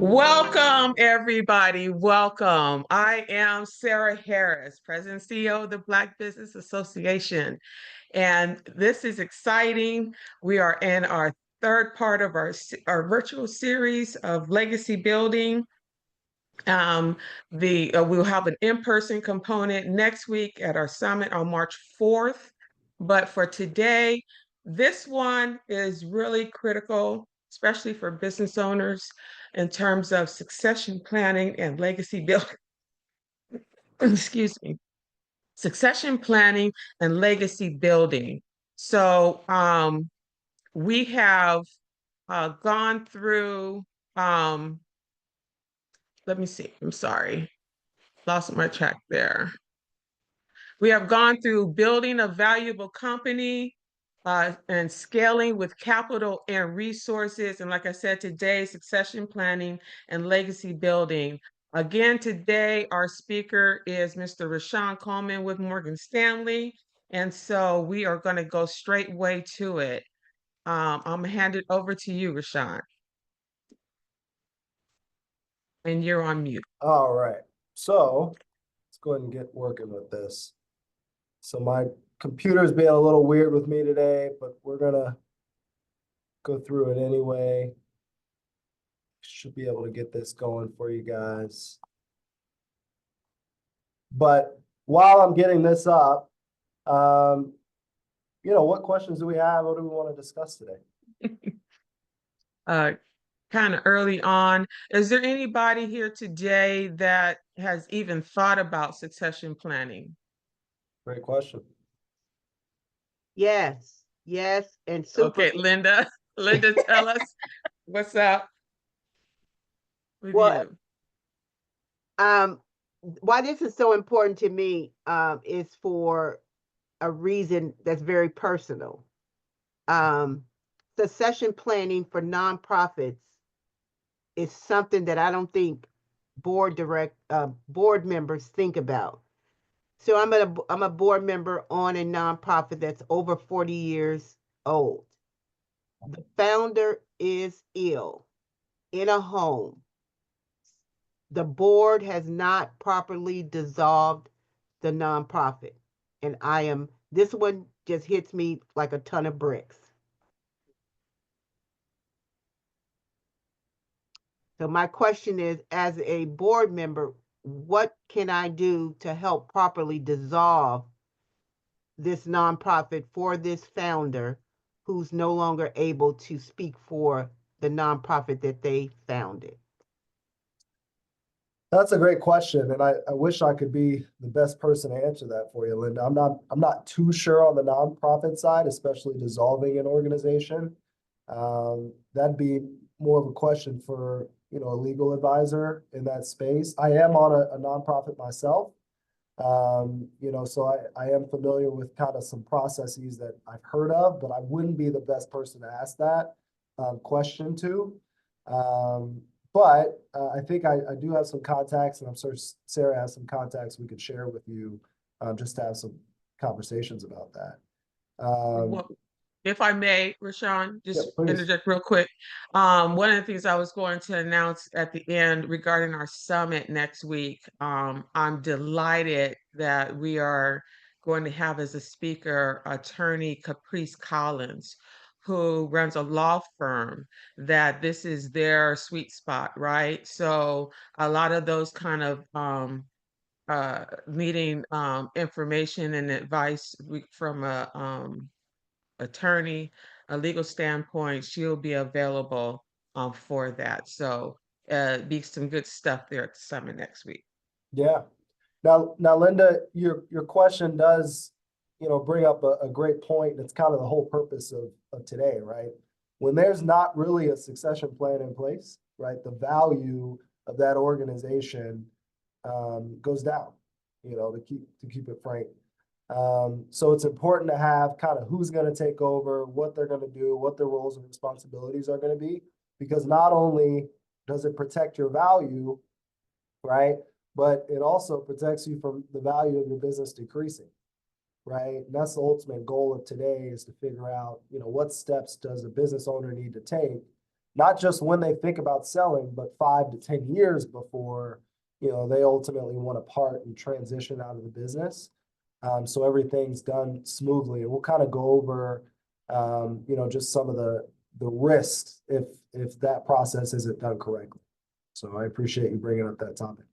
Welcome, everybody. Welcome. I am Sarah Harris, President and CEO of the Black Business Association. And this is exciting. We are in our third part of our virtual series of legacy building. We'll have an in-person component next week at our summit on March 4th. But for today, this one is really critical, especially for business owners in terms of succession planning and legacy building. Excuse me. Succession planning and legacy building. So we have gone through, let me see, I'm sorry, lost my track there. We have gone through building a valuable company and scaling with capital and resources. And like I said, today, succession planning and legacy building. Again, today, our speaker is Mr. Rashawn Coleman with Morgan Stanley. And so we are going to go straight way to it. I'm going to hand it over to you, Rashawn. And you're on mute. All right. So let's go ahead and get working with this. So my computer's being a little weird with me today, but we're going to go through it anyway. Should be able to get this going for you guys. But while I'm getting this up, what questions do we have? What do we want to discuss today? Kind of early on. Is there anybody here today that has even thought about succession planning? Great question. Yes, and super. Okay, Linda, tell us what's up with Well, you. Why this is so important to me is for a reason that's very personal. Succession planning for nonprofits is something that I don't think board members think about. So I'm a board member on a nonprofit that's over 40 years old. The founder is ill in a home. The board has not properly dissolved the nonprofit. And this one just hits me like a ton of bricks. So my question is, as a board member, what can I do to help properly dissolve this nonprofit for this founder who's no longer able to speak for the nonprofit that they founded? That's a great question, and I wish I could be the best person to answer that for you, Linda. I'm not too sure on the nonprofit side, especially dissolving an organization. That'd be more of a question for a legal advisor in that space. I am on a nonprofit myself, so I am familiar with kind of some processes that I've heard of, but I wouldn't be the best person to ask that question to. But I think I do have some contacts, and I'm sure Sarah has some contacts we could share with you just to have some conversations about that. Well, if I may, Rashawn, just Yeah, interject real quick. One of the things I was going to announce at the end regarding our summit next week, I'm delighted that we are going to have as a speaker attorney Caprice Collins, who runs a law firm that this is their sweet spot, right? So a lot of those kind of needing information and advice from a attorney, a legal standpoint, she'll be available for that. So be some good stuff there at the summit next week. Yeah. Now, Linda, your question does, bring up a great point. That's kind of the whole purpose of today, right? When there's not really a succession plan in place, right, the value of that organization goes down, to keep it frank. So it's important to have kind of who's going to take over, what they're going to do, what their roles and responsibilities are going to be, because not only does it protect your value, right, but it also protects you from the value of your business decreasing, right? And that's the ultimate goal of today, is to figure out, what steps does a business owner need to take not just when they think about selling, but 5 to 10 years before, they ultimately want to part and transition out of the business. So everything's done smoothly, and we'll kind of go over, just some of the risks if that process isn't done correctly. So I appreciate you bringing up that topic.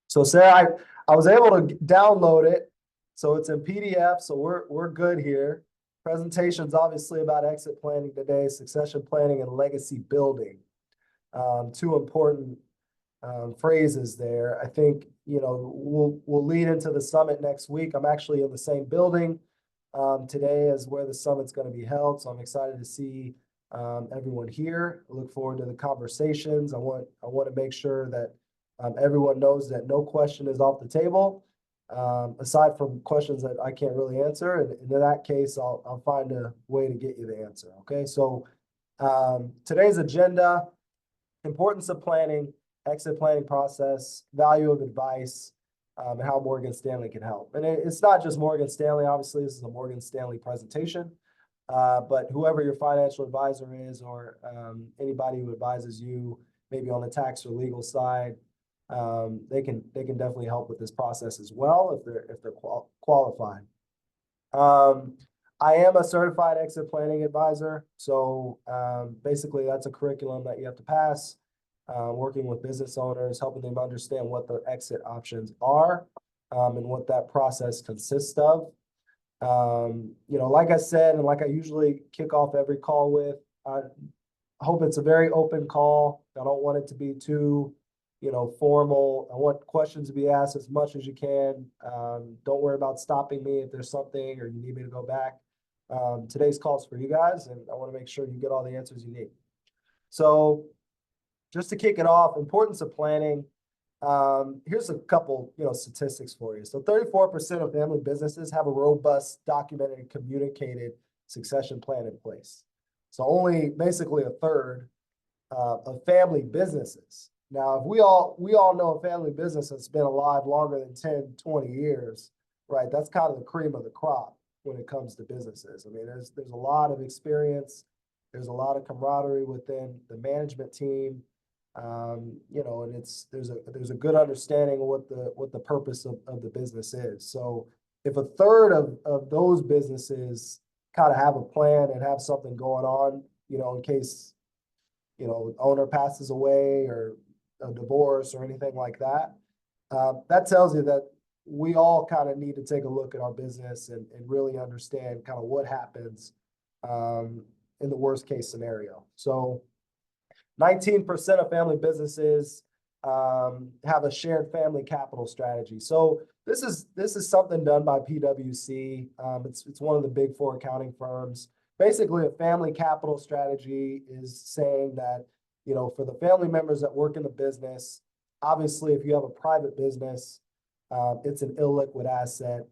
So Sarah, I was able to download it. So it's in PDF, so we're good here. Presentation's obviously about exit planning today, succession planning and legacy building. Two important phrases there. I think, we'll lead into the summit next week. I'm actually in the same building today as where the summit's going to be held. So I'm excited to see everyone here. I look forward to the conversations. I want to make sure that everyone knows that no question is off the table, aside from questions that I can't really answer. And in that case, I'll find a way to get you the answer. Okay, so today's agenda: importance of planning, exit planning process, value of advice, and how Morgan Stanley can help. And it's not just Morgan Stanley. Obviously, this is a Morgan Stanley presentation. But whoever your financial advisor is, or anybody who advises you, maybe on the tax or legal side, they can definitely help with this process as well if they're qualified. I am a certified exit planning advisor, so basically that's a curriculum that you have to pass, working with business owners, helping them understand what their exit options are, and what that process consists of. Like I said, and like I usually kick off every call with, I hope it's a very open call. I don't want it to be too, formal. I want questions to be asked as much as you can. Don't worry about stopping me if there's something or you need me to go back. Today's call's for you guys, and I want to make sure you get all the answers you need. So just to kick it off, importance of planning. Here's a couple, statistics for you. So 34% of family businesses have a robust, documented, and communicated succession plan in place. So only basically a third of family businesses. Now, if we all know a family business that's been alive longer than 10, 20 years, right? That's kind of the cream of the crop when it comes to businesses. I mean, there's a lot of experience. There's a lot of camaraderie within the management team. And there's a good understanding of what the purpose of the business is. So if a third of those businesses kind of have a plan and have something going on, in case, owner passes away or a divorce or anything like that, that tells you that we all kind of need to take a look at our business and really understand kind of what happens in the worst case scenario. So 19% of family businesses have a shared family capital strategy. So this is something done by PwC. It's one of the big four accounting firms. Basically, a family capital strategy is saying that, for the family members that work in the business, obviously, if you have a private business, it's an illiquid asset.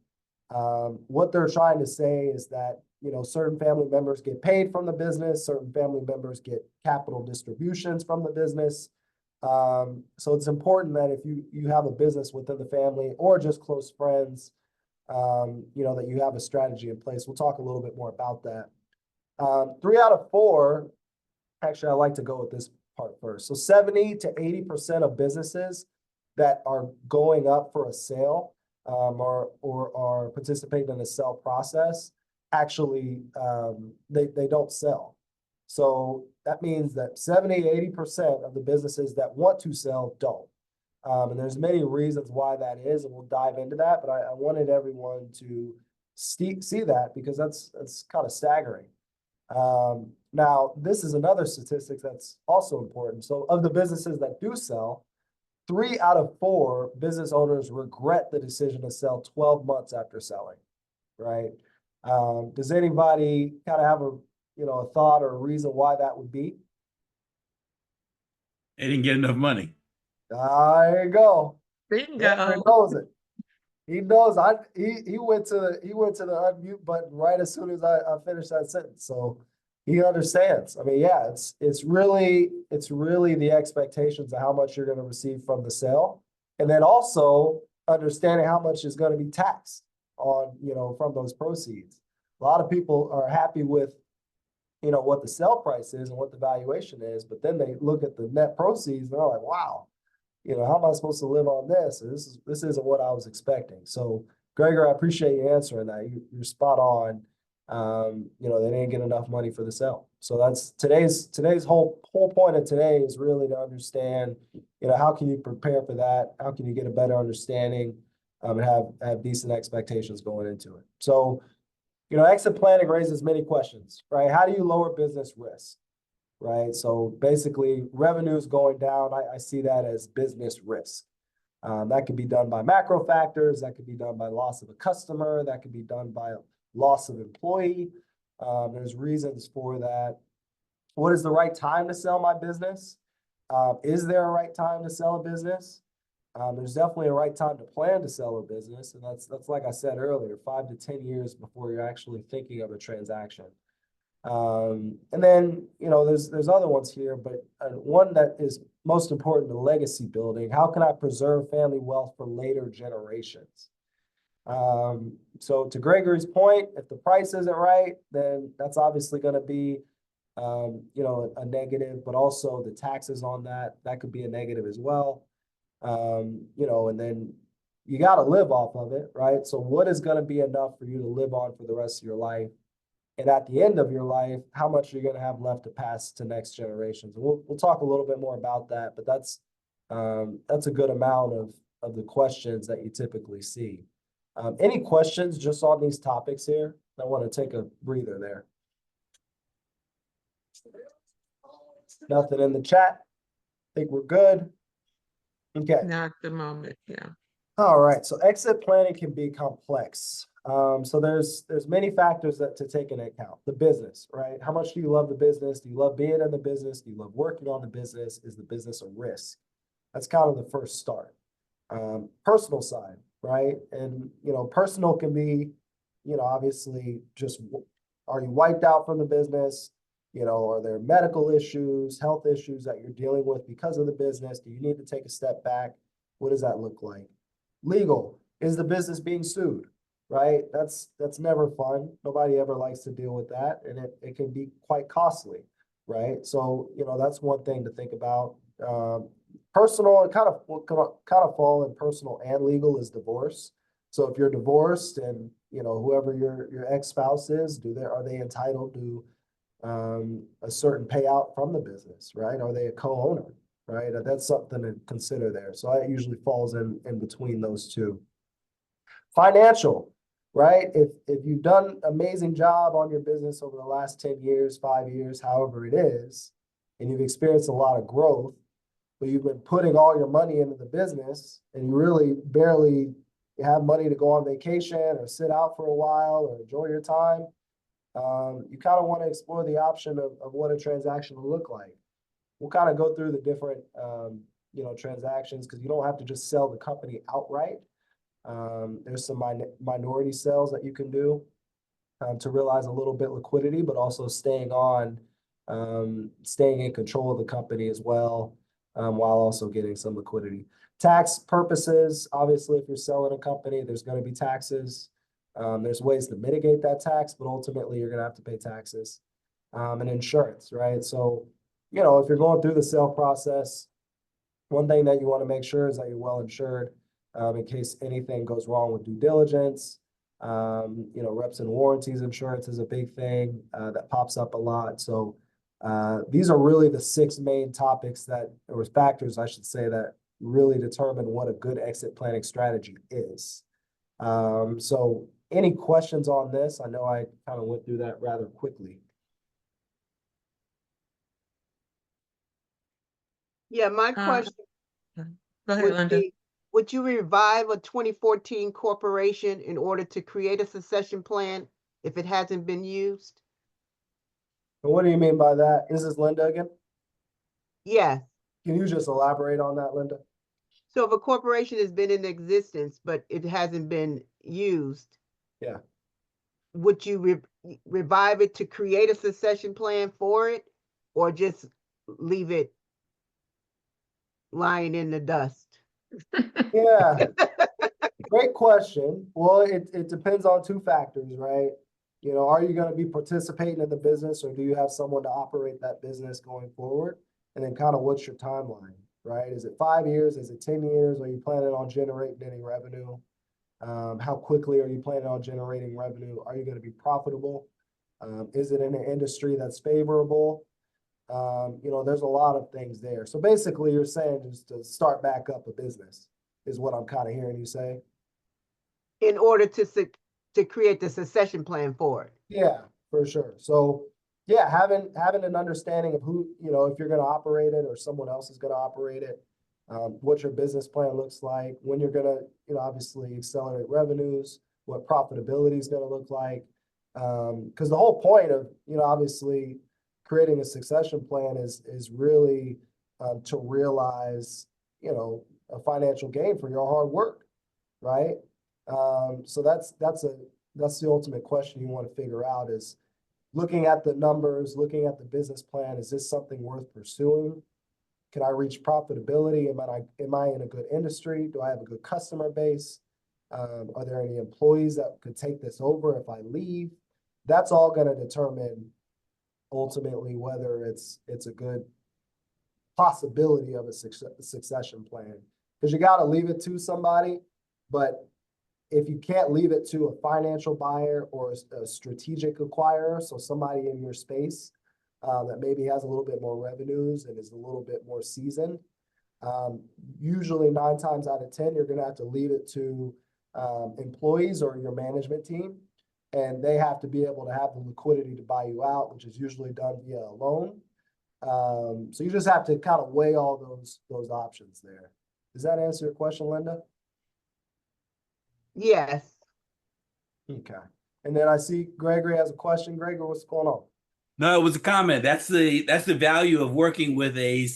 What they're trying to say is that, certain family members get paid from the business, certain family members get capital distributions from the business. So it's important that if you have a business within the family or just close friends, that you have a strategy in place. We'll talk a little bit more about that. 3 out of 4, actually, I like to go with this part first. So 70 to 80% of businesses that are going up for a sale, or are participating in the sale process, actually, they don't sell. So that means that 70, 80% of the businesses that want to sell don't. And there's many reasons why that is, and we'll dive into that, but I wanted everyone to see that because that's kind of staggering. Now, this is another statistic that's also important. So of the businesses that do sell, 3 out of 4 business owners regret the decision to sell 12 months after selling, right? Does anybody kind of have a thought or a reason why that would be? They didn't get enough money. There you go. Bingo. He knows it. He knows. He went to the unmute button right as soon as I finished that sentence. So he understands. I mean, yeah, it's really the expectations of how much you're going to receive from the sale, and then also understanding how much is going to be taxed on, from those proceeds. A lot of people are happy with what the sell price is and what the valuation is, but then they look at the net proceeds and they're like, wow, how am I supposed to live on this? This isn't what I was expecting. So Gregor, I appreciate you answering that. You're spot on. They didn't get enough money for the sale. So that's today's whole point of today is really to understand, how can you prepare for that? How can you get a better understanding, and have decent expectations going into it? So, exit planning raises many questions, right? How do you lower business risk, right? So basically, revenues going down, I see that as business risk. That could be done by macro factors. That could be done by loss of a customer. That could be done by loss of employee. There's reasons for that. What is the right time to sell my business? Is there a right time to sell a business? There's definitely a right time to plan to sell a business. And that's like I said earlier, 5 to 10 years before you're actually thinking of a transaction. And then, there's other ones here, but one that is most important to legacy building. How can I preserve family wealth for later generations? So to Gregory's point, if the price isn't right, then that's obviously going to be, a negative, but also the taxes on that could be a negative as well. And then you got to live off of it, right? So what is going to be enough for you to live on for the rest of your life? And at the end of your life, how much you're going to have left to pass to next generations. And we'll talk a little bit more about that, but that's a good amount of the questions that you typically see. Any questions just on these topics here? I want to take a breather there. Nothing in the chat. I think we're good. Okay. Not at the moment, yeah. All right, so exit planning can be complex. So there's many factors to take into account. The business, right? How much do you love the business? Do you love being in the business? Do you love working on the business? Is the business a risk? That's kind of the first start. Personal side, right? And, personal can be, obviously just, are you wiped out from the business? Are there medical issues, health issues that you're dealing with because of the business? Do you need to take a step back? What does that look like? Legal, is the business being sued, right? That's never fun. Nobody ever likes to deal with that. And it can be quite costly, right? So, that's one thing to think about. Personal, it kind of fall in personal and legal is divorce. So if you're divorced and, whoever your ex-spouse is, are they entitled to a certain payout from the business, right? Are they a co-owner, right? That's something to consider there. So it usually falls in between those two. Financial, right? If you've done an amazing job on your business over the last 10 years, 5 years, however it is, and you've experienced a lot of growth, but you've been putting all your money into the business and you really barely have money to go on vacation or sit out for a while or enjoy your time, you kind of want to explore the option of what a transaction will look like. We'll kind of go through the different, transactions because you don't have to just sell the company outright. There's some minority sales that you can do to realize a little bit liquidity, but also staying in control of the company as well, while also getting some liquidity. Tax purposes, obviously, if you're selling a company, there's going to be taxes. There's ways to mitigate that tax, but ultimately you're going to have to pay taxes. And insurance, right? So, if you're going through the sale process, one thing that you want to make sure is that you're well insured in case anything goes wrong with due diligence. Reps and warranties insurance is a big thing that pops up a lot. So these are really the 6 main topics or factors, I should say, that really determine what a good exit planning strategy is. So any questions on this? I know I kind of went through that rather quickly. Yeah, my question Go ahead, would Linda. be, would you revive a 2014 corporation in order to create a succession plan if it hasn't been used? And what do you mean by that? Is this Linda again? Yes. Can you just elaborate on that, Linda? So if a corporation has been in existence, but it hasn't been used, Yeah. would you revive it to create a succession plan for it, or just leave it lying in the dust? Yeah. Great question. Well, it depends on 2 factors, right? You know, are you going to be participating in the business, or do you have someone to operate that business going forward? And then kind of what's your timeline, right? Is it 5 years? Is it 10 years? Are you planning on generating any revenue? How quickly are you planning on generating revenue? Are you going to be profitable? Is it in an industry that's favorable? You know, there's a lot of things there. So basically you're saying just to start back up a business is what I'm kind of hearing you say. In order to create the succession plan for it. Yeah, for sure. So yeah, having an understanding of who, you know, if you're going to operate it or someone else is going to operate it, what your business plan looks like, when you're going to, you know, obviously accelerate revenues, what profitability is going to look like. Because the whole point of, you know, obviously creating a succession plan is really to realize, you know, a financial gain for your hard work, right? So that's the ultimate question you want to figure out is looking at the numbers, looking at the business plan. Is this something worth pursuing? Can I reach profitability? Am I in a good industry? Do I have a good customer base? Are there any employees that could take this over if I leave? That's all going to determine ultimately whether it's a good possibility of a succession plan. Because you got to leave it to somebody, but if you can't leave it to a financial buyer or a strategic acquirer, so somebody in your space that maybe has a little bit more revenues and is a little bit more seasoned, usually 9 times out of 10, you're going to have to leave it to employees or your management team, and they have to be able to have the liquidity to buy you out, which is usually done via a loan. So you just have to kind of weigh all those options there. Does that answer your question, Linda? Yes. Okay. And then I see Gregory has a question. Gregory, what's going on? No, it was a comment. That's the value of working with a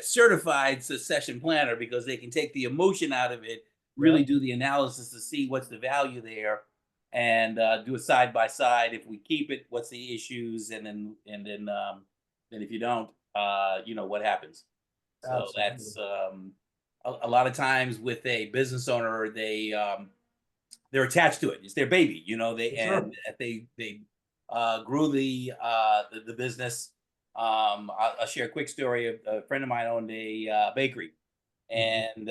certified succession planner, because they can take the emotion out of it, really do the analysis to see what's the value there, and do a side by side. If we keep it, what's the issues, and then if you don't, you know what happens. So Absolutely. that's a lot of times with a business owner, they're attached to it. It's their baby, you know. They grew the business. I'll share a quick story. A friend of mine owned a bakery, and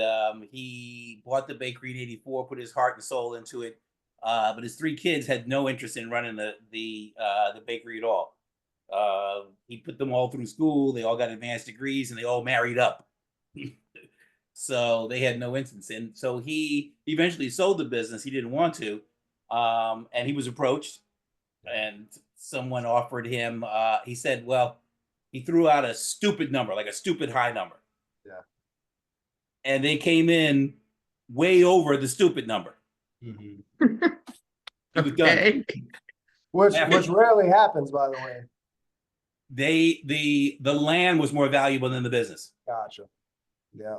he bought the bakery in '84, put his heart and soul into it. But his 3 kids had no interest in running the bakery at all. He put them all through school. They all got advanced degrees, and they all married up. So they had no interest. And so he eventually sold the business. He didn't want to. And he was approached, and someone offered him, he said, well, he threw out a stupid number, like a stupid high number. Yeah. And they came in way over the stupid number. He was done. Which rarely happens, by the way. The land was more valuable than the business. Gotcha. Yeah.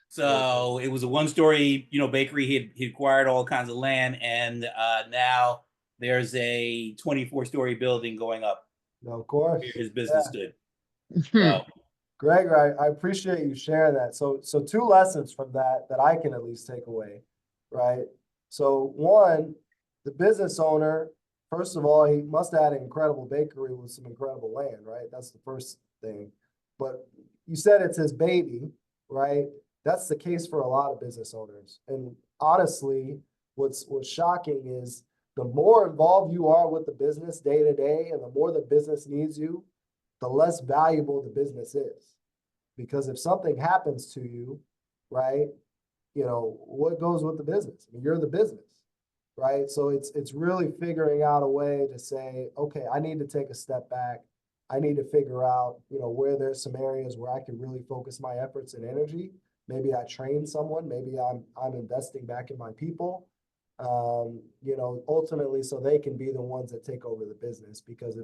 So it was a 1-story, you know, bakery. He acquired all kinds of land, and now there's a 24-story building going up. Of course. Where his business stood. Hmm. Greg, I appreciate you sharing that. So 2 lessons from that I can at least take away, right? So 1, the business owner, first of all, he must have had an incredible bakery with some incredible land, right? That's the first thing. But you said it's his baby, right? That's the case for a lot of business owners. And honestly, what's shocking is the more involved you are with the business day to day, and the more the business needs you, the less valuable the business is. Because if something happens to you, right, you know, what goes with the business? I mean, you're the business, right? So it's really figuring out a way to say, okay, I need to take a step back. I need to figure out, you know, where there's some areas where I can really focus my efforts and energy. Maybe I train someone, maybe I'm investing back in my people, you know, ultimately so they can be the ones that take over the business. Because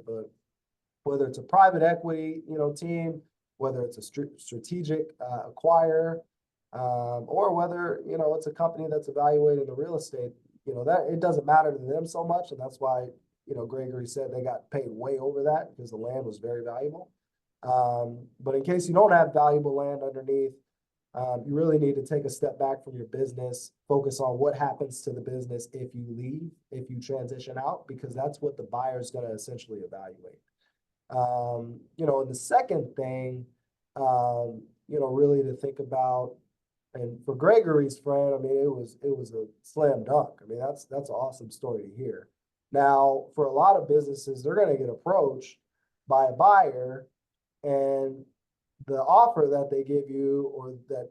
whether it's a private equity, you know, team, whether it's a strategic acquirer, or whether, you know, it's a company that's evaluating the real estate, you know, that it doesn't matter to them so much. And that's why, you know, Gregory said they got paid way over that because the land was very valuable. But in case you don't have valuable land underneath, You really need to take a step back from your business, focus on what happens to the business if you leave, if you transition out, because that's what the buyer is going to essentially evaluate. And the second thing, really to think about, and for Gregory's friend, I mean, it was a slam dunk. I mean, that's an awesome story to hear. Now, for a lot of businesses, they're going to get approached by a buyer, and the offer that they give you, or that,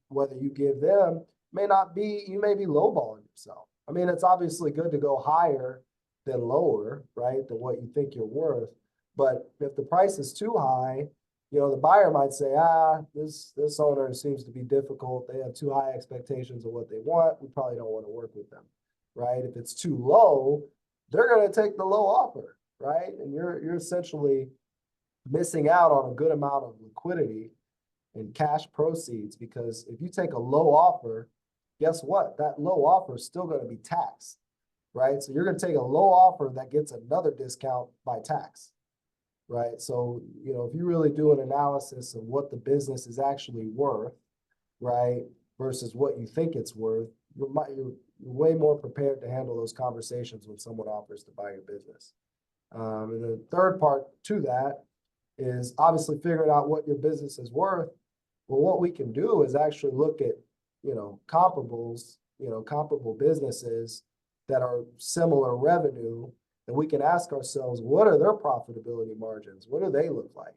whether you give them, you may be lowballing yourself. I mean, it's obviously good to go higher than lower, right, than what you think you're worth. But if the price is too high, the buyer might say, this owner seems to be difficult. They have too high expectations of what they want. We probably don't want to work with them, right? If it's too low, they're going to take the low offer, right? And you're essentially missing out on a good amount of liquidity and cash proceeds, because if you take a low offer, guess what? That low offer is still going to be taxed, right? So you're going to take a low offer that gets another discount by tax. Right. So, if you really do an analysis of what the business is actually worth, right, versus what you think it's worth, you're way more prepared to handle those conversations when someone offers to buy your business. And the third part to that is obviously figuring out what your business is worth. Well, what we can do is actually look at, comparables, comparable businesses that are similar revenue. And we can ask ourselves, what are their profitability margins? What do they look like,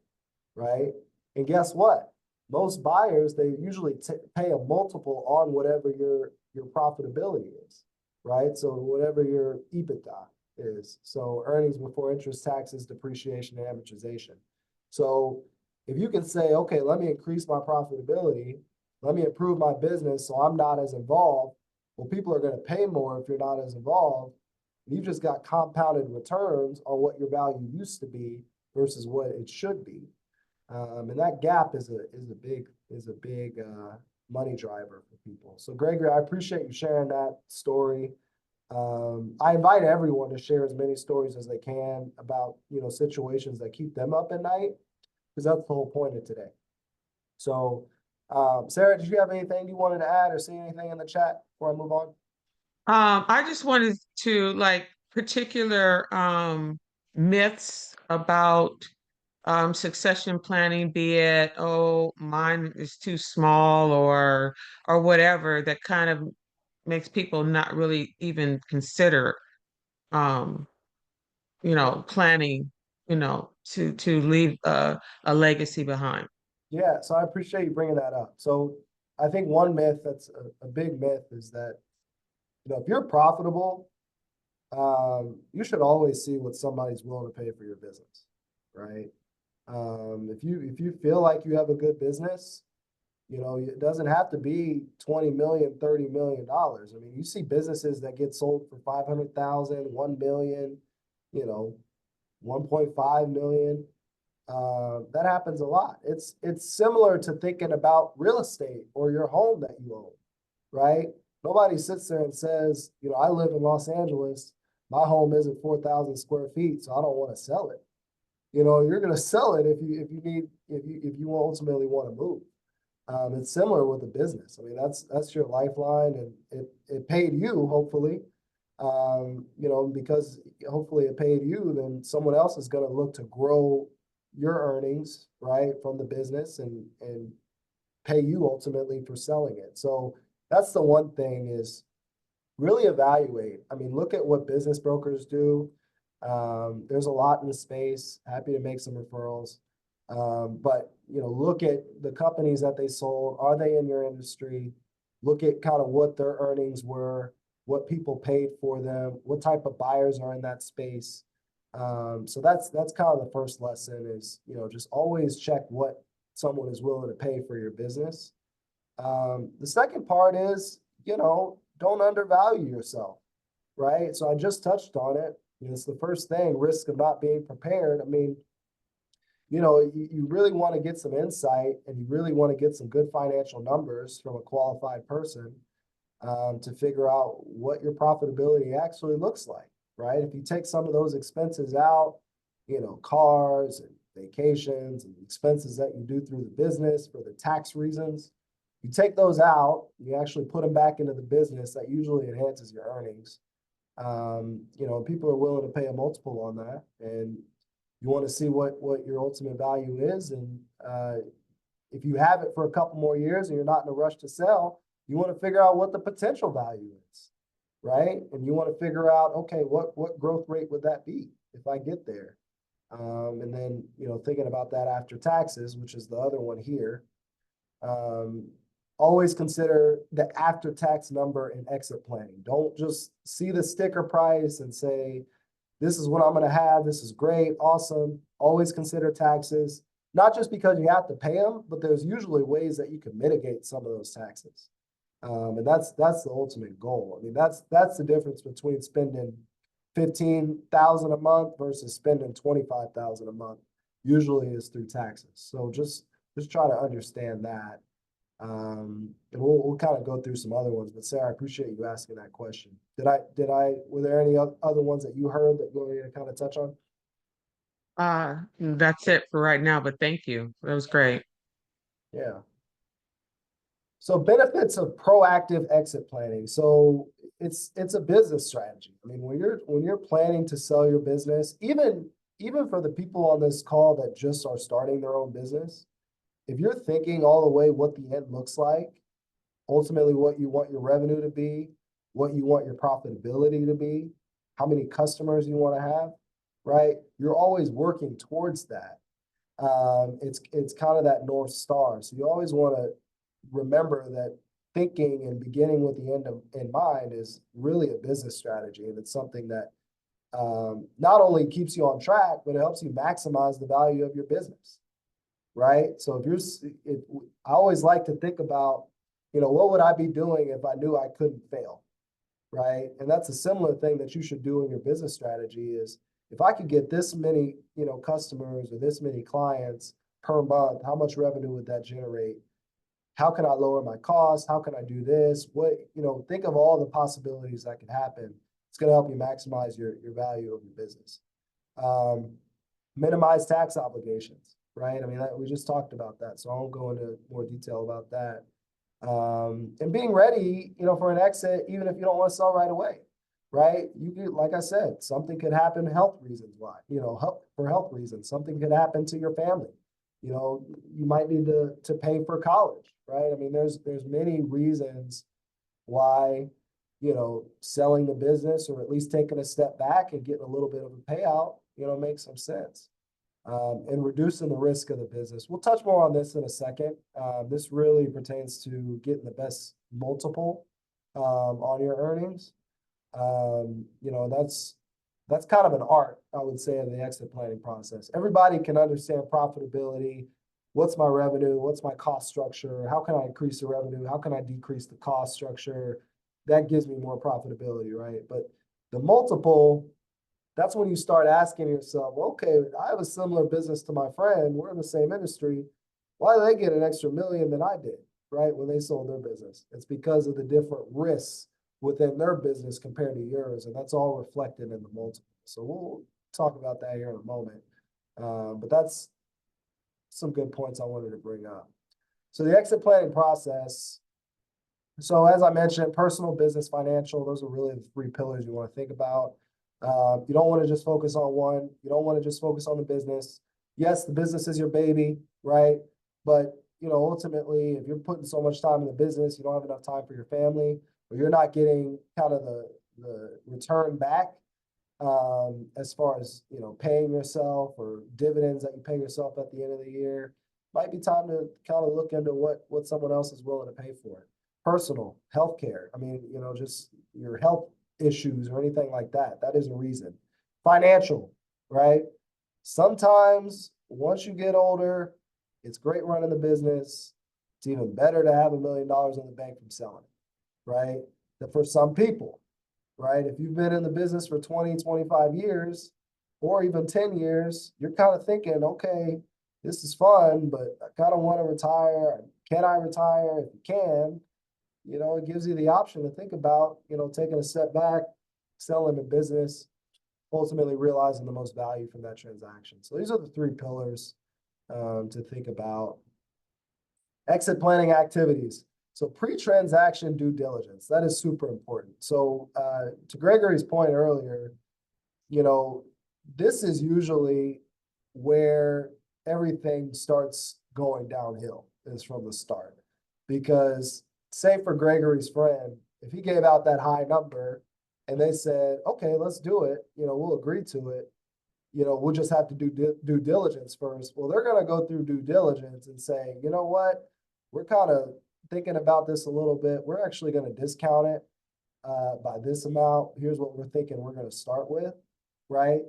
right? And guess what? Most buyers, they usually pay a multiple on whatever your profitability is, right? So whatever your EBITDA is. So earnings before interest, taxes, depreciation, and amortization. So if you can say, okay, let me increase my profitability, let me improve my business so I'm not as involved. Well, people are going to pay more if you're not as involved. You just got compounded returns on what your value used to be versus what it should be, and that gap is a big money driver for people. So, Gregory, I appreciate you sharing that story. I invite everyone to share as many stories as they can about situations that keep them up at night, because that's the whole point of today. So, Sarah, did you have anything you wanted to add or see anything in the chat before I move on? I just wanted to particular myths about succession planning, be it, oh, mine is too small, or whatever, that kind of makes people not really even consider um, planning, to leave a legacy behind. Yeah, so I appreciate you bringing that up. So I think one myth that's a big myth is that, if you're profitable, you should always see what somebody's willing to pay for your business, right? If you feel like you have a good business, it doesn't have to be 20 million, $30 million. I mean, you see businesses that get sold for 500,000, 1 million, 1.5 million. That happens a lot. It's similar to thinking about real estate or your home that you own, right? Nobody sits there and says, I live in Los Angeles. My home isn't 4,000 square feet, so I don't want to sell it. You're going to sell it if you ultimately want to move. It's similar with a business. I mean, that's your lifeline, and it paid you, hopefully. Because hopefully it paid you, then someone else is going to look to grow your earnings, right, from the business and pay you ultimately for selling it. So that's the one thing, is really evaluate. I mean, look at what business brokers do. There's a lot in the space. Happy to make some referrals. But, look at the companies that they sold. Are they in your industry? Look at kind of what their earnings were, what people paid for them, what type of buyers are in that space. So that's kind of the first lesson, is, just always check what someone is willing to pay for your business. The second part is, don't undervalue yourself, right? So I just touched on it. It's the first thing, risk of not being prepared. I mean, you really want to get some insight, and you really want to get some good financial numbers from a qualified person to figure out what your profitability actually looks like, right? If you take some of those expenses out, cars and vacations and expenses that you do through the business for the tax reasons, You take those out, you actually put them back into the business, that usually enhances your earnings. You know, people are willing to pay a multiple on that, and you want to see what your ultimate value is. And if you have it for a couple more years and you're not in a rush to sell, you want to figure out what the potential value is, right? And you want to figure out, okay, what growth rate would that be if I get there? And then, you know, thinking about that after taxes, which is the other one here. Always consider the after-tax number in exit planning. Don't just see the sticker price and say, this is what I'm going to have. This is great, awesome. Always consider taxes, not just because you have to pay them, but there's usually ways that you can mitigate some of those taxes. And that's the ultimate goal. I mean, that's the difference between spending $15,000 a month versus spending $25,000 a month. Usually is through taxes. So just try to understand that. And we'll kind of go through some other ones, but Sarah, I appreciate you asking that question. Were there any other ones that you heard that you want me to kind of touch on? That's it for right now, but thank you. That was great. Yeah. So benefits of proactive exit planning. So it's a business strategy. I mean, when you're planning to sell your business, even for the people on this call that just are starting their own business, if you're thinking all the way what the end looks like, ultimately what you want your revenue to be, what you want your profitability to be, how many customers you want to have, right? You're always working towards that. It's kind of that North Star. So you always want to remember that thinking and beginning with the end in mind is really a business strategy. And it's something that not only keeps you on track, but it helps you maximize the value of your business. Right. So I always like to think about, you know, what would I be doing if I knew I couldn't fail? Right. And that's a similar thing that you should do in your business strategy is if I could get this many, you know, customers or this many clients per month, how much revenue would that generate? How can I lower my costs? How can I do this? Think of all the possibilities that could happen. It's going to help you maximize your value of your business. Minimize tax obligations. Right? I mean, we just talked about that, so I won't go into more detail about that. And being ready, you know, for an exit, even if you don't want to sell right away, right? You could, like I said, something could happen health reasons why, you know, for health reasons, something could happen to your family. You know, you might need to pay for college, right? I mean, there's many reasons why, you know, selling the business or at least taking a step back and getting a little bit of a payout, you know, makes some sense. And reducing the risk of the business. We'll touch more on this in a second. This really pertains to getting the best multiple on your earnings. You know, that's kind of an art, I would say, in the exit planning process. Everybody can understand profitability. What's my revenue? What's my cost structure? How can I increase the revenue? How can I decrease the cost structure? That gives me more profitability, right? But the multiple, that's when you start asking yourself, okay, I have a similar business to my friend. We're in the same industry. Why do they get an extra $1 million than I did, right? When they sold their business. It's because of the different risks within their business compared to yours. And that's all reflected in the multiple. So we'll talk about that here in a moment. But that's some good points I wanted to bring up. So the exit planning process. So as I mentioned, personal, business, financial, those are really the three pillars you want to think about. You don't want to just focus on one. You don't want to just focus on the business. Yes, the business is your baby, right? But, you know, ultimately, if you're putting so much time in the business, you don't have enough time for your family, or you're not getting kind of the return back as far as, you know, paying yourself or dividends that you pay yourself at the end of the year, might be time to kind of look into what someone else is willing to pay for it. Personal, healthcare. I mean, you know, just your health issues or anything like that. That is a reason. Financial, right? Sometimes once you get older, it's great running the business. It's even better to have $1 million in the bank from selling it, right? That for some people, right? If you've been in the business for 20, 25 years, or even 10 years, you're kind of thinking, okay, this is fun, but I kind of want to retire. Can I retire? If you can, you know, it gives you the option to think about, you know, taking a step back, selling the business, ultimately realizing the most value from that transaction. So these are the three pillars to think about. Exit planning activities. So pre-transaction due diligence, that is super important. So to Gregory's point earlier, you know, this is usually where everything starts going downhill, is from the start. Because say for Gregory's friend, if he gave out that high number and they said, okay, let's do it, you know, we'll agree to it, you know, we'll just have to do due diligence first. Well, they're going to go through due diligence and say, you know what, we're kind of thinking about this a little bit. We're actually going to discount it by this amount. Here's what we're thinking we're going to start with, right?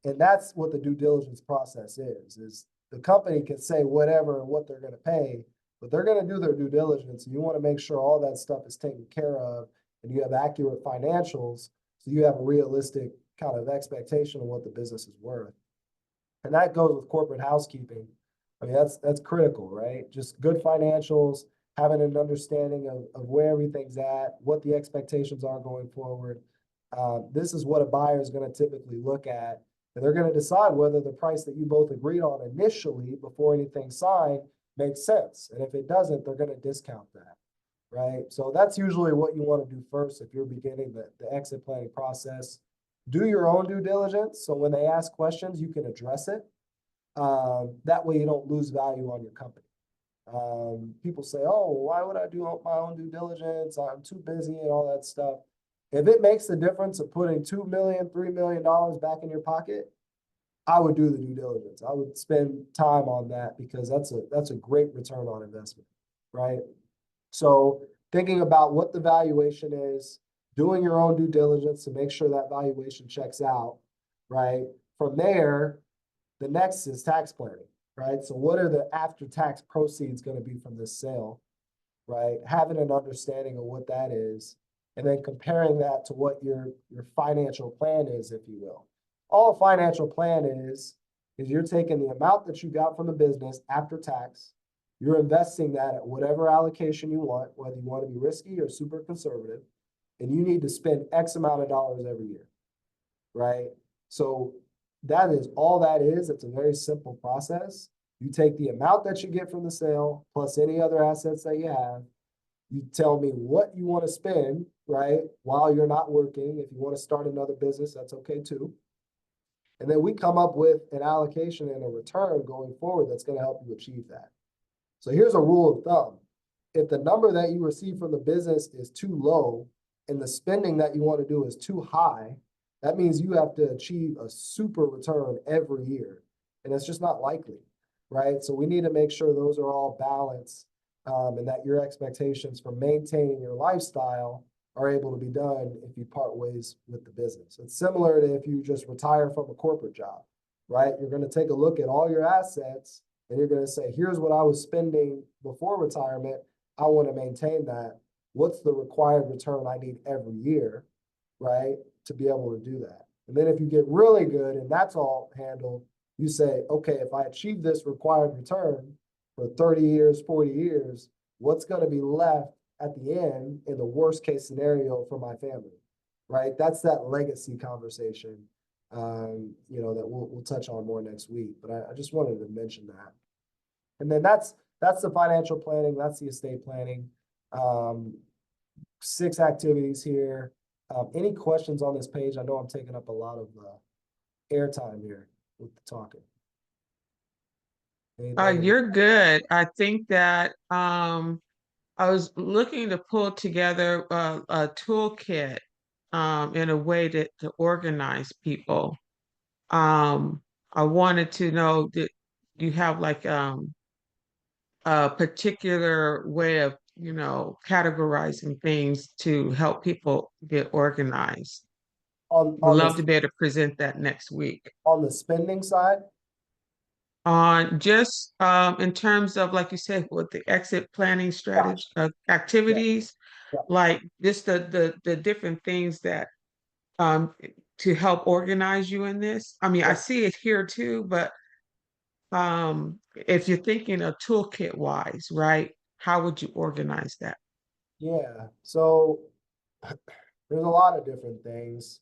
And that's what the due diligence process is the company can say whatever and what they're going to pay, but they're going to do their due diligence. And you want to make sure all that stuff is taken care of and you have accurate financials so you have a realistic kind of expectation of what the business is worth. And that goes with corporate housekeeping. I mean, that's critical, right? Just good financials, having an understanding of where everything's at, what the expectations are going forward. This is what a buyer is going to typically look at. And they're going to decide whether the price that you both agreed on initially before anything's signed makes sense. And if it doesn't, they're going to discount that, right? So that's usually what you want to do first if you're beginning the exit planning process. Do your own due diligence. So when they ask questions, you can address it. That way you don't lose value on your company. People say, oh, why would I do my own due diligence? I'm too busy and all that stuff. If it makes the difference of putting $2 million, $3 million back in your pocket, I would do the due diligence. I would spend time on that because that's a great return on investment, right? So thinking about what the valuation is, doing your own due diligence to make sure that valuation checks out, right? From there, the next is tax planning, right? So what are the after-tax proceeds going to be from this sale, right? Having an understanding of what that is, and then comparing that to what your financial plan is, if you will. All a financial plan is you're taking the amount that you got from the business after tax, you're investing that at whatever allocation you want, whether you want to be risky or super conservative, and you need to spend X amount of dollars every year, right? So that is all that is. It's a very simple process. You take the amount that you get from the sale plus any other assets that you have. You tell me what you want to spend, right, while you're not working. If you want to start another business, that's okay too. And then we come up with an allocation and a return going forward that's going to help you achieve that. So here's a rule of thumb. If the number that you receive from the business is too low and the spending that you want to do is too high, that means you have to achieve a super return every year. And it's just not likely, right? So we need to make sure those are all balanced. And that your expectations for maintaining your lifestyle are able to be done if you part ways with the business. It's similar to if you just retire from a corporate job, right? You're going to take a look at all your assets and you're going to say, here's what I was spending before retirement. I want to maintain that. What's the required return I need every year, right, to be able to do that? And then if you get really good and that's all handled, you say, okay, if I achieve this required return for 30 years, 40 years, what's going to be left at the end in the worst case scenario for my family, right? That's that legacy conversation, you know, that we'll touch on more next week. But I just wanted to mention that. And then that's the financial planning. That's the estate planning. 6 activities here. Any questions on this page? I know I'm taking up a lot of airtime here with the talking. You're good. I think that I was looking to pull together a toolkit in a way to organize people. I wanted to know that you have like a particular way of, you know, categorizing things to help people get organized. On Would love to the be able to present that next week. on the spending side, On just in terms of, like you said, with the exit planning strategy yeah, activities, yeah. like just the different things that to help organize you in this. I mean, I Yeah. see it here too, but if you're thinking of toolkit wise, right? How would you organize that? Yeah. So there's a lot of different things.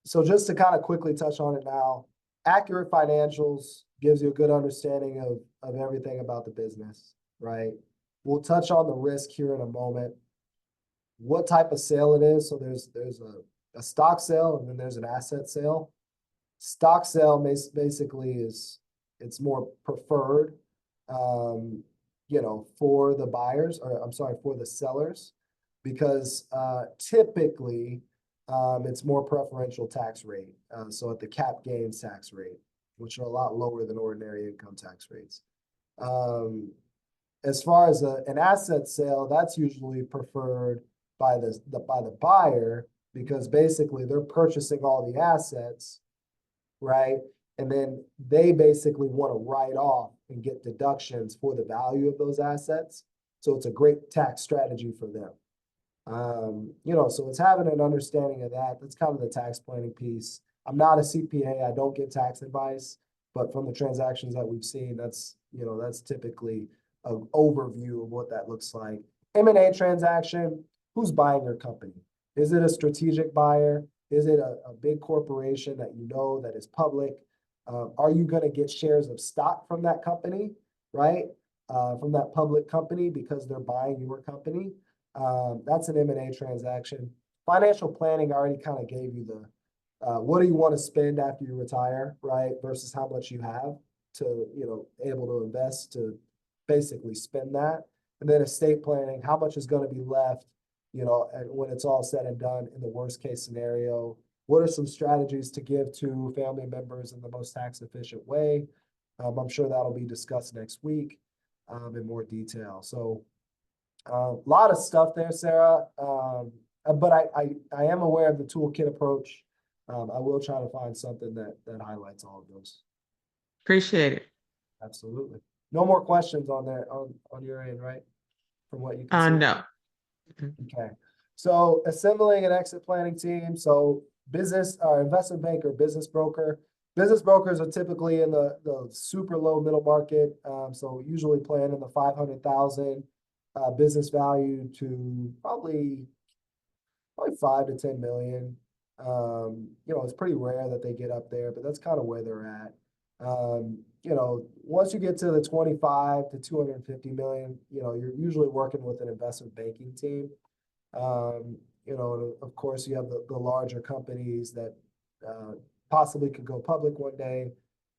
So just to kind of quickly touch on it now, accurate financials gives you a good understanding of everything about the business, right? We'll touch on the risk here in a moment. What type of sale it is. So there's a stock sale and then there's an asset sale. Stock sale basically it's more preferred, for the buyers, or I'm sorry, for the sellers, because typically it's more preferential tax rate. So at the cap gains tax rate, which are a lot lower than ordinary income tax rates. As far as an asset sale, that's usually preferred by the buyer, because basically they're purchasing all the assets, right? And then they basically want to write off and get deductions for the value of those assets. So it's a great tax strategy for them. So it's having an understanding of that. That's kind of the tax planning piece. I'm not a CPA. I don't give tax advice, but from the transactions that we've seen, that's typically an overview of what that looks like. M&A transaction, who's buying your company? Is it a strategic buyer? Is it a big corporation that that is public? Are you going to get shares of stock from that company, right? From that public company because they're buying your company? That's an M&A transaction. Financial planning, I already kind of gave you what do you want to spend after you retire, right? Versus how much you have to, able to invest to basically spend that. And then estate planning, how much is going to be left, and when it's all said and done in the worst case scenario. What are some strategies to give to family members in the most tax efficient way? I'm sure that'll be discussed next week in more detail. So a lot of stuff there, Sarah. But I am aware of the toolkit approach. I will try to find something that highlights all of those. Appreciate it. Absolutely. No more questions on there on your end, right? From what you can see. No. Okay. So assembling an exit planning team. So business or investment banker, business broker. Business brokers are typically in the super low middle market. So usually playing in the 500,000 business value to probably 5 to 10 million. It's pretty rare that they get up there, but that's kind of where they're at. Once you get to the 25 to 250 million, you're usually working with an investment banking team. Of course, you have the larger companies that possibly could go public one day,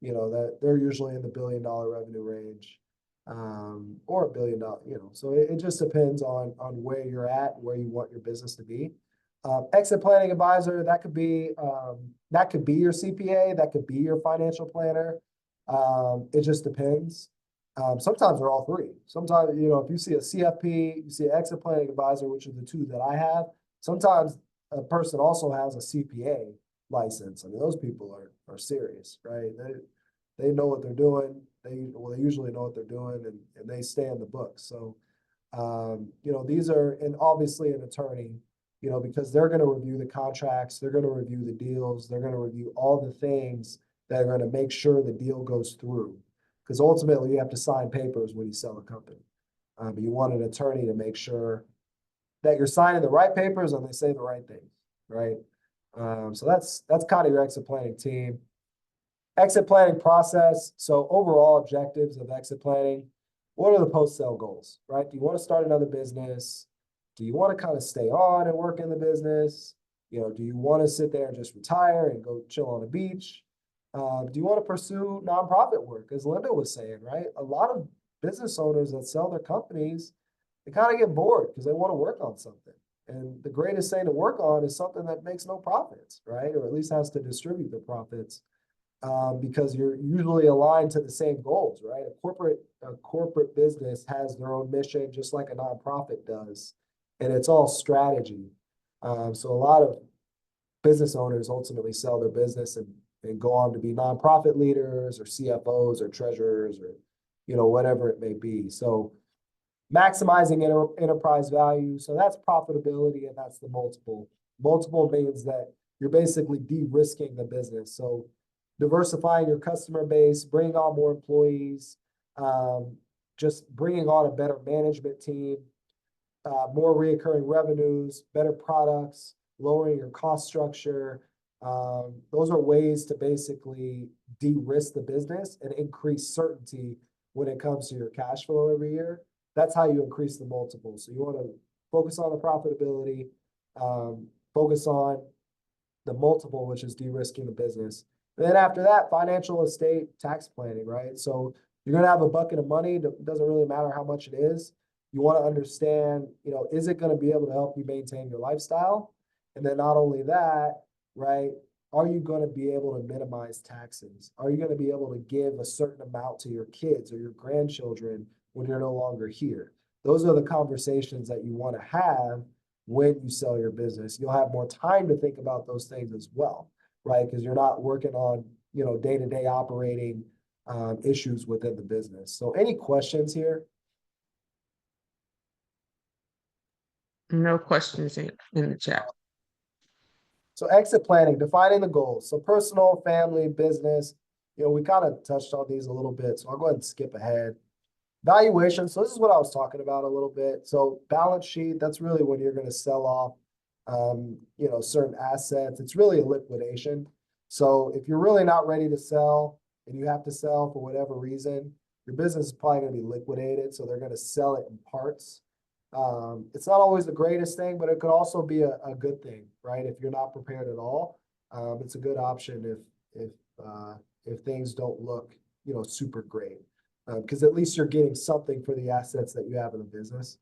that they're usually in the $1 billion revenue range, or $1 billion, so it just depends on where you're at, where you want your business to be. Exit planning advisor, that could be your CPA, that could be your financial planner. It just depends. Sometimes they're all three. Sometimes, if you see a CFP, you see an exit planning advisor, which are the two that I have. Sometimes a person also has a CPA license. I mean, those people are serious, right? They know what they're doing. They usually know what they're doing, and they stay in the book. So, these are, and obviously an attorney, because they're going to review the contracts, they're going to review the deals, they're going to review all the things that are going to make sure the deal goes through. Because ultimately, you have to sign papers when you sell a company. You want an attorney to make sure that you're signing the right papers and they say the right things, right? So that's kind of your exit planning team. Exit planning process. So overall objectives of exit planning. What are the post-sale goals, right? Do you want to start another business? Do you want to kind of stay on and work in the business? Do you want to sit there and just retire and go chill on the beach? Do you want to pursue nonprofit work, as Linda was saying, right? A lot of business owners that sell their companies, they kind of get bored because they want to work on something. And the greatest thing to work on is something that makes no profits, right? Or at least has to distribute the profits, because you're usually aligned to the same goals, right? A corporate business has their own mission, just like a nonprofit does. And it's all strategy. So a lot of business owners ultimately sell their business and go on to be nonprofit leaders or CFOs or treasurers or, whatever it may be. So maximizing enterprise value. So that's profitability, and that's the multiple. Multiple means that you're basically de-risking the business. So diversifying your customer base, bringing on more employees, just bringing on a better management team, more reoccurring revenues, better products, lowering your cost structure, Those are ways to basically de-risk the business and increase certainty when it comes to your cash flow every year. That's how you increase the multiple. So you want to focus on the profitability, focus on the multiple, which is de-risking the business. And then after that, financial estate tax planning, right? So you're going to have a bucket of money. It doesn't really matter how much it is. You want to understand, is it going to be able to help you maintain your lifestyle? And then not only that, right? Are you going to be able to minimize taxes? Are you going to be able to give a certain amount to your kids or your grandchildren when you're no longer here? Those are the conversations that you want to have when you sell your business. You'll have more time to think about those things as well, right? Because you're not working on, day-to-day operating issues within the business. So any questions here? No questions in the chat. So exit planning, defining the goals. So personal, family, business, we kind of touched on these a little bit. So I'll go ahead and skip ahead. Valuation. So this is what I was talking about a little bit. So balance sheet, that's really when you're going to sell off, certain assets. It's really a liquidation. So if you're really not ready to sell and you have to sell for whatever reason, your business is probably going to be liquidated. So they're going to sell it in parts. It's not always the greatest thing, but it could also be a good thing, right? If you're not prepared at all, it's a good option if things don't look, super great, because at least you're getting something for the assets that you have in the business.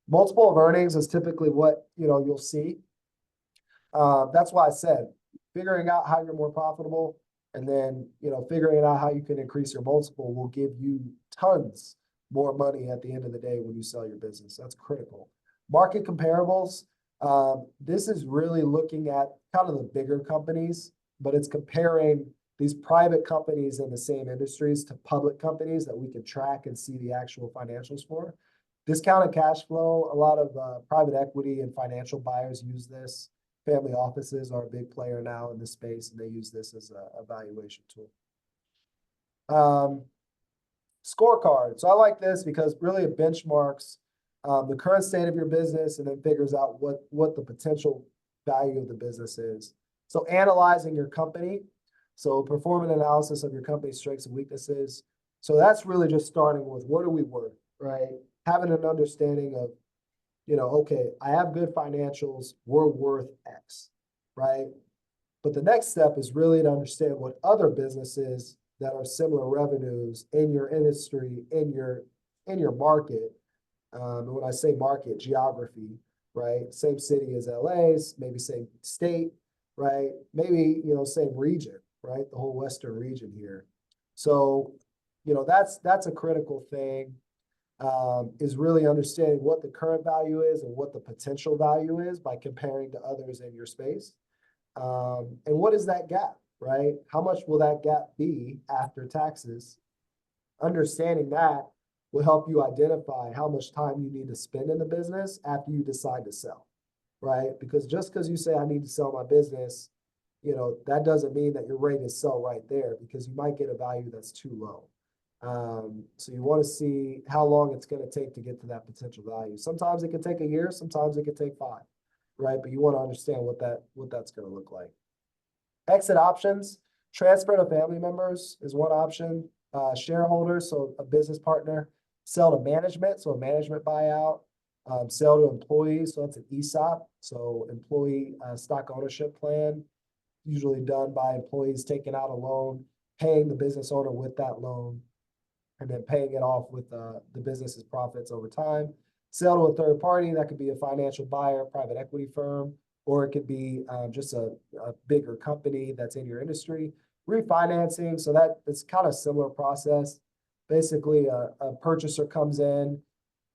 Multiple of earnings is typically what, you'll see. That's why I said figuring out how you're more profitable and then, figuring out how you can increase your multiple will give you tons more money at the end of the day when you sell your business. That's critical. Market comparables. This is really looking at kind of the bigger companies, but it's comparing these private companies in the same industries to public companies that we can track and see the actual financials for. Discounted cash flow. A lot of private equity and financial buyers use this. Family offices are a big player now in this space, and they use this as a valuation tool. Scorecard. So I like this because really it benchmarks the current state of your business and then figures out what the potential value of the business is. So analyzing your company. So performing an analysis of your company's strengths and weaknesses. So that's really just starting with what are we worth, right? Having an understanding of, okay, I have good financials, we're worth X, right? But the next step is really to understand what other businesses that are similar revenues in your industry, in your market. And when I say market, geography, right? Same city as LA's, maybe same state, right? Maybe, same region, right? The whole Western region here. So, that's a critical thing, is really understanding what the current value is and what the potential value is by comparing to others in your space. And what is that gap, right? How much will that gap be after taxes? Understanding that will help you identify how much time you need to spend in the business after you decide to sell, right? Because just because you say, I need to sell my business, that doesn't mean that you're ready to sell right there, because you might get a value that's too low. So you want to see how long it's going to take to get to that potential value. Sometimes it could take a year, sometimes it could take 5, right? But you want to understand what that's going to look like. Exit options. Transfer to family members is one option. Shareholders, so a business partner. Sell to management, so a management buyout. Sell to employees, so that's an ESOP, so employee stock ownership plan. Usually done by employees taking out a loan, paying the business owner with that loan, and then paying it off with the business's profits over time. Sell to a third party, that could be a financial buyer, private equity firm, or it could be just a bigger company that's in your industry. Refinancing, so it's kind of a similar process. Basically, a purchaser comes in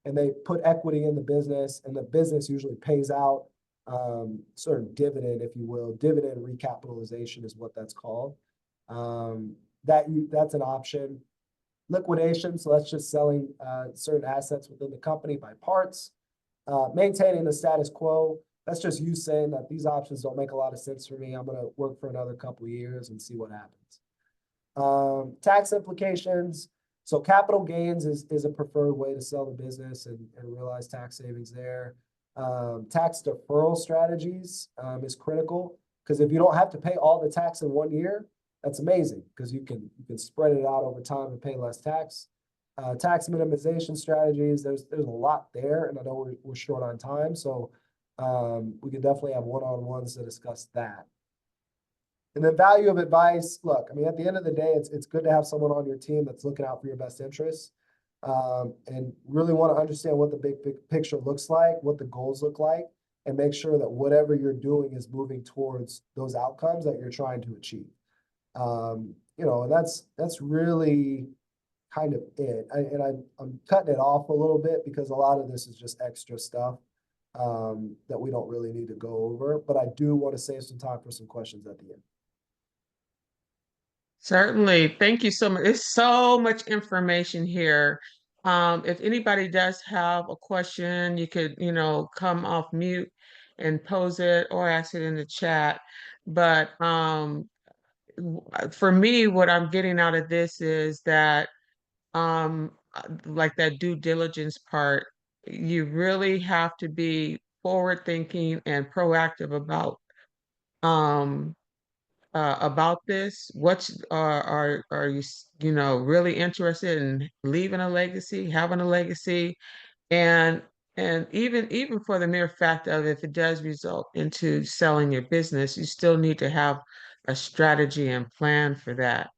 and they put equity in the business, and the business usually pays out sort of dividend, if you will. Dividend recapitalization is what that's called. That's an option. Liquidation, so that's just selling certain assets within the company by parts. Maintaining the status quo, that's just you saying that these options don't make a lot of sense for me. I'm going to work for another couple of years and see what happens. Tax implications. So capital gains is a preferred way to sell the business and realize tax savings there. Tax deferral strategies is critical. Because if you don't have to pay all the tax in 1 year, that's amazing, because you can spread it out over time and pay less tax. Tax minimization strategies, there's a lot there, and I know we're short on time, so we can definitely have one-on-ones to discuss that. And then value of advice. Look, I mean, at the end of the day, it's good to have someone on your team that's looking out for your best interests, and really want to understand what the big picture looks like, what the goals look like, and make sure that whatever you're doing is moving towards those outcomes that you're trying to achieve. You know, and that's really kind of it. I'm cutting it off a little bit because a lot of this is just extra stuff that we don't really need to go over, but I do want to save some time for some questions at the end. Certainly. Thank you so much. It's so much information here. If anybody does have a question, you could, come off mute and pose it or ask it in the chat. But for me, what I'm getting out of this is that, like that due diligence part, you really have to be forward thinking and proactive um, about this. What's are you really interested in leaving a legacy, having a legacy, and even for the mere fact of if it does result into selling your business, you still need to have a strategy and plan for that.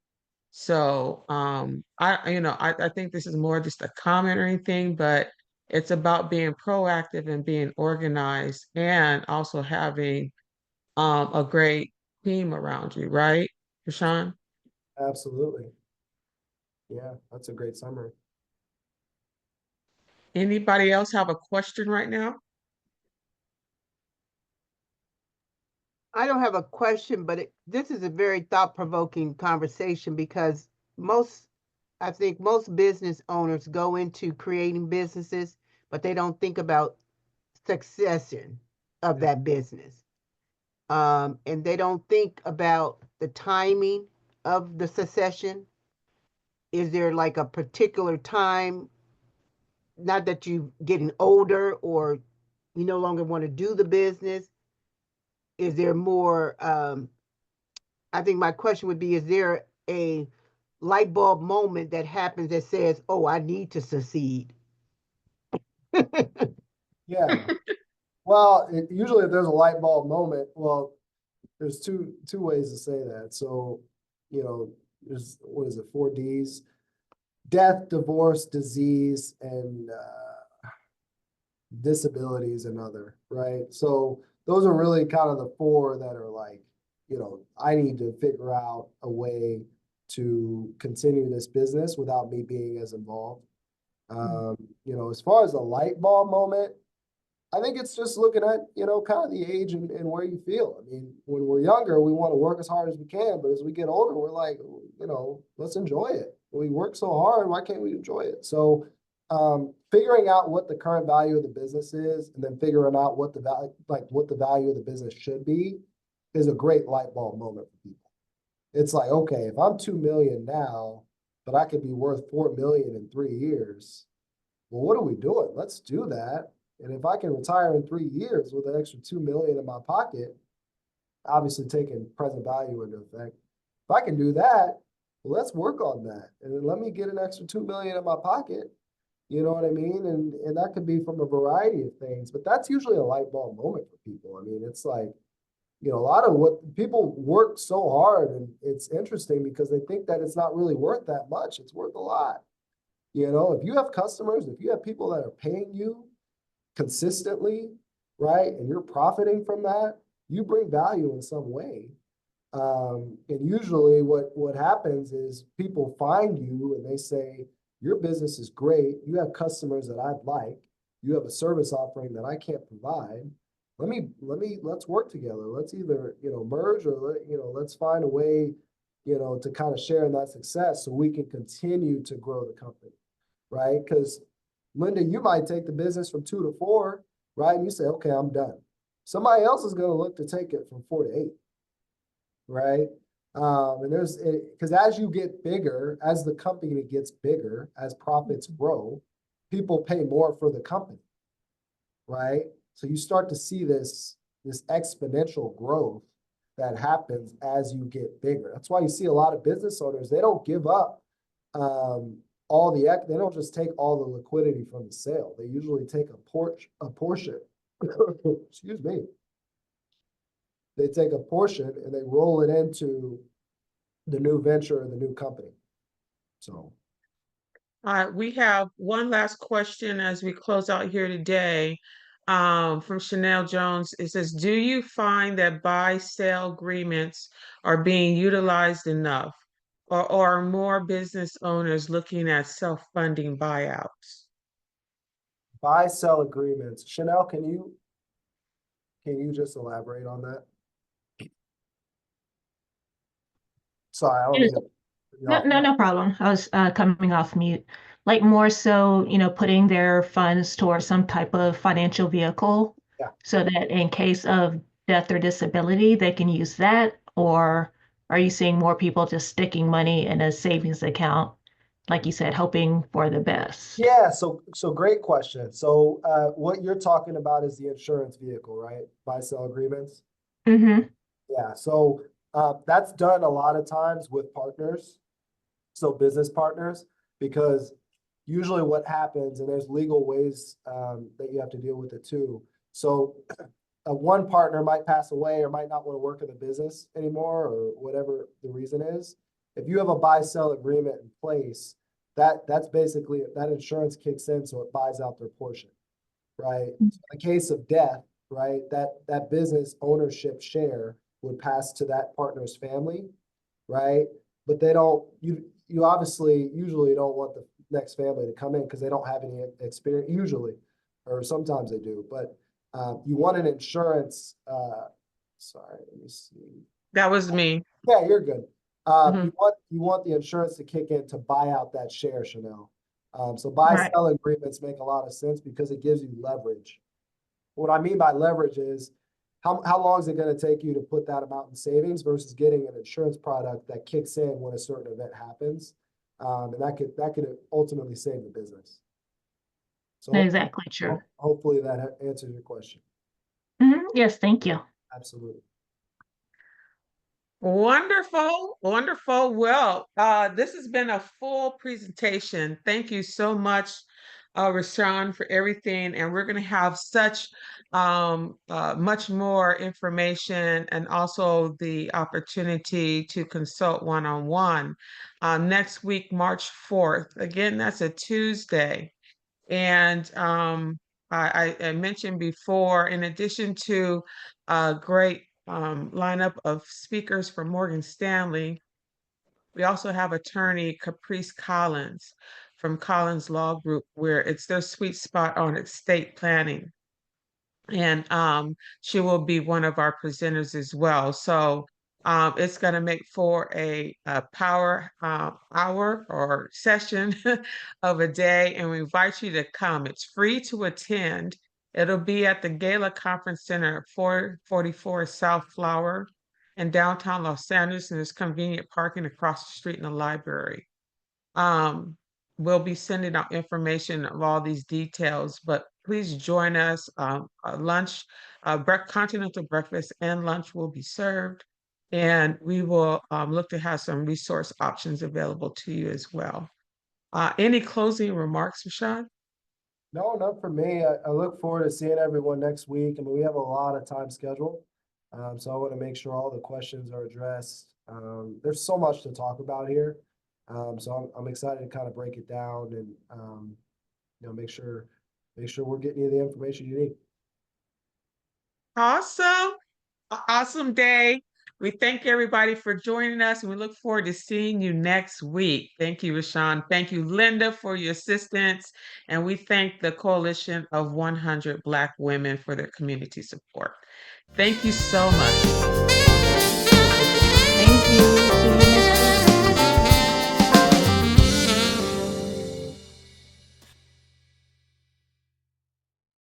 So I think this is more just a comment or anything, but it's about being proactive and being organized and also having a great team around you, right, Rashawn? Absolutely. Yeah, that's a great summary. Anybody else have a question right now? I don't have a question, but this is a very thought-provoking conversation because I think most business owners go into creating businesses, but they don't think about succession of that business. And they don't think about the timing of the succession. Is there like a particular time, not that you're getting older or you no longer want to do the business? Is there more? I think my question would be: is there a light bulb moment that happens that says, "Oh, I need to succeed"? Yeah. Well, usually if there's a light bulb moment, well, there's two ways to say that. So, there's, what is it, 4 Ds: death, divorce, disease, and disability is another, right? So those are really kind of the four that are like, I need to figure out a way to continue this business without me being as involved. As far as a light bulb moment, I think it's just looking at, kind of the age and where you feel. I mean, when we're younger, we want to work as hard as we can, but as we get older, we're like, let's enjoy it. We work so hard, why can't we enjoy it? So figuring out what the current value of the business is, and then figuring out what the value of the business should be is a great light bulb moment for people. It's like, okay, if I'm 2 million now, but I could be worth 4 million in 3 years, well, what are we doing? Let's do that. And if I can retire in 3 years with an extra 2 million in my pocket, obviously taking present value into effect, if I can do that, well, let's work on that. And then let me get an extra 2 million in my pocket. You know what I mean? And that could be from a variety of things, but that's usually a light bulb moment for people. I mean, it's like, a lot of what people work so hard, and it's interesting because they think that it's not really worth that much. It's worth a lot. If you have customers, if you have people that are paying you consistently, right, and you're profiting from that, you bring value in some way. And usually what happens is people find you and they say, your business is great. You have customers that I'd like. You have a service offering that I can't provide. Let's work together. Let's either, merge, or let's find a way, to kind of share in that success so we can continue to grow the company, right? Because Linda, you might take the business from 2 to 4, right? And you say, okay, I'm done. Somebody else is going to look to take it from 4 to 8, right? And because as you get bigger, as the company gets bigger, as profits grow, people pay more for the company, right? So you start to see this exponential growth that happens as you get bigger. That's why you see a lot of business owners, they don't give up all they don't just take all the liquidity from the sale. They usually take a portion, excuse me. They take a portion and they roll it into the new venture or the new company. So. We have one last question as we close out here today, from Chanel Jones. It says, do you find that buy-sell agreements are being utilized enough, or are more business owners looking at self-funding buyouts? Buy-sell agreements. Chanel, can you just elaborate on that? Sorry, I don't mean to. No problem. I was coming off mute. Like more so, putting their funds towards some type of financial vehicle. Yeah. So that in case of death or disability, they can use that. Or are you seeing more people just sticking money in a savings account, like you said, hoping for the best? Yeah, so great question. So what you're talking about is the insurance vehicle, right? Buy-sell agreements. Mm-hmm. Yeah, so that's done a lot of times with partners, so business partners, because usually what happens, and there's legal ways that you have to deal with it too. So one partner might pass away or might not want to work in the business anymore, or whatever the reason is. If you have a buy-sell agreement in place, that's basically, that insurance kicks in, so it buys out their portion, right? So in the case of death, right, that business ownership share would pass to that partner's family, right? But they don't, you obviously usually don't want the next family to come in because they don't have any experience usually, or sometimes they do, but you want an insurance, sorry, let me see. That was me. Yeah, you're good. Mhm. You want the insurance to kick in to buy out that share, Chanel. So buy-sell agreements make a lot of sense because it gives you leverage. What I mean by leverage is how long is it going to take you to put that amount in savings versus getting an insurance product that kicks in when a certain event happens, and that could ultimately save the business. So Exactly true. hopefully that answers your question. Yes, thank you. Absolutely. Wonderful, wonderful. Well, this has been a full presentation. Thank you so much, Rashawn, for everything. And we're going to have such much more information and also the opportunity to consult one-on-one next week, March 4th. Again, that's a Tuesday. And I mentioned before, in addition to a great lineup of speakers from Morgan Stanley, we also have attorney Caprice Collins from Collins Law Group, where it's their sweet spot on estate planning. And she will be one of our presenters as well. So it's going to make for a power hour or session of a day, and we invite you to come. It's free to attend. It'll be at the Gala Conference Center at 444 South Flower in downtown Los Angeles, and there's convenient parking across the street in the library. We'll be sending out information of all these details, but please join us. Lunch, continental breakfast and lunch will be served, and we will look to have some resource options available to you as well. Any closing remarks, Rashad? No, not for me. I look forward to seeing everyone next week. I mean, we have a lot of time scheduled. So I want to make sure all the questions are addressed. There's so much to talk about here. So I'm excited to kind of break it down and, make sure we're getting you the information you need. Awesome. Awesome day. We thank everybody for joining us, and we look forward to seeing you next week. Thank you, Rashawn. Thank you, Linda, for your assistance. And we thank the Coalition of 100 Black Women for their community support. Thank you so much. Thank you.